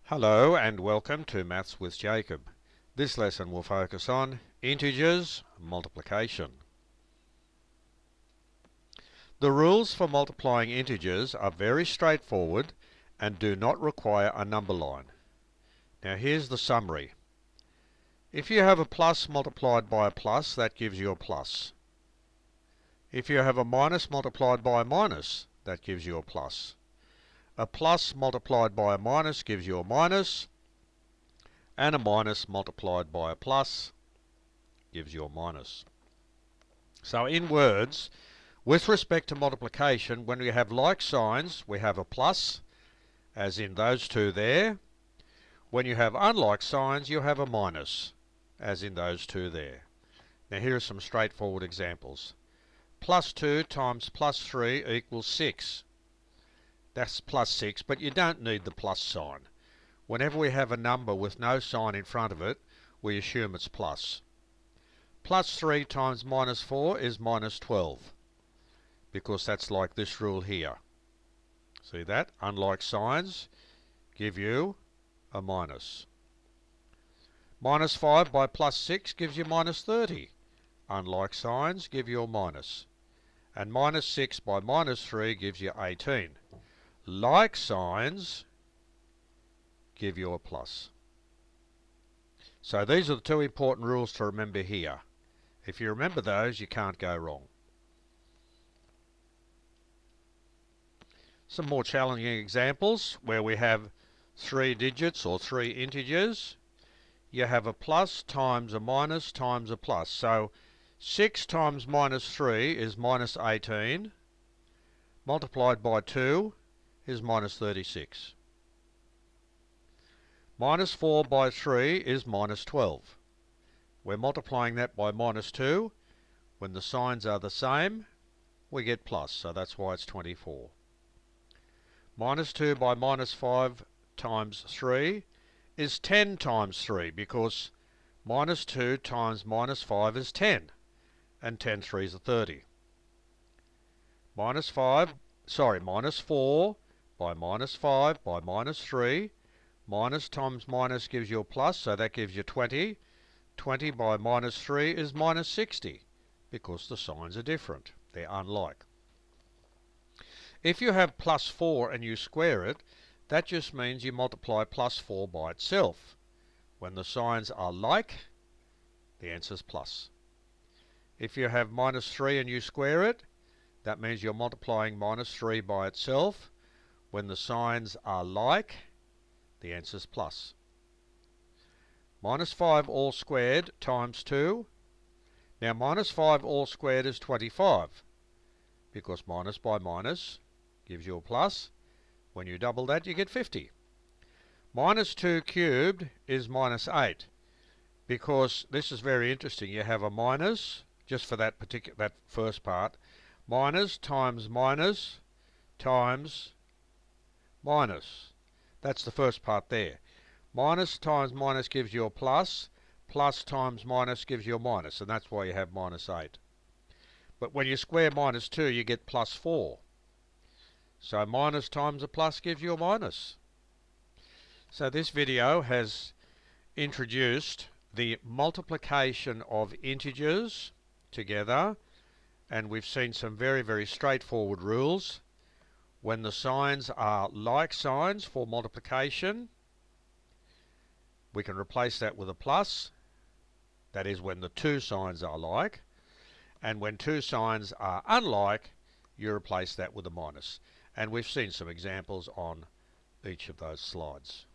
Hello and welcome to Maths with Jacob. This lesson will focus on integers, multiplication. The rules for multiplying integers are very straightforward and do not require a number line. Now here's the summary. If you have a plus multiplied by a plus, that gives you a plus. If you have a minus multiplied by a minus, that gives you a plus. A plus multiplied by a minus gives you a minus, and a minus multiplied by a plus gives you a minus. So in words, with respect to multiplication, when we have like signs, we have a plus, as in those two there. When you have unlike signs, you have a minus, as in those two there. Now here are some straightforward examples. Plus 2 times plus 3 equals 6. That's plus 6, but you don't need the plus sign. Whenever we have a number with no sign in front of it, we assume it's plus. Plus 3 times minus 4 is minus 12, because that's like this rule here. See that? Unlike signs give you a minus. Minus 5 by plus 6 gives you minus 30. Unlike signs give you a minus. And minus 6 by minus 3 gives you 18. Like signs give you a plus. So these are the two important rules to remember here. If you remember those, you can't go wrong. Some more challenging examples where we have three digits or three integers. You have a plus times a minus times a plus. So 6 times minus 3 is minus 18, multiplied by 2 is minus 36. Minus 4 by 3 is minus 12. We're multiplying that by minus 2. When the signs are the same, we get plus, so that's why it's 24. Minus 2 by minus 5 times 3 is 10 times 3, because minus 2 times minus 5 is 10, and 10 threes are 30. Minus 4 by minus 5 by minus 3, minus times minus gives you a plus, so that gives you 20. 20 by minus 3 is minus 60, because the signs are different. They're unlike. If you have plus 4 and you square it, that just means you multiply plus 4 by itself. When the signs are like, the answer is plus. If you have minus 3 and you square it, that means you're multiplying minus 3 by itself. When the signs are like, the answer is plus. Minus 5 all squared times 2. Now minus 5 all squared is 25, because minus by minus gives you a plus. When you double that, you get 50. Minus 2 cubed is minus 8, because this is very interesting. You have a minus, just for that first part, minus times minus times minus. That's the first part there. Minus times minus gives you a plus, plus times minus gives you a minus, and that's why you have minus 8. But when you square minus 2, you get plus 4. So minus times a plus gives you a minus. So this video has introduced the multiplication of integers together, and we've seen some very, very straightforward rules. When the signs are like signs for multiplication, we can replace that with a plus. That is when the two signs are like. And when two signs are unlike, you replace that with a minus. And we've seen some examples on each of those slides.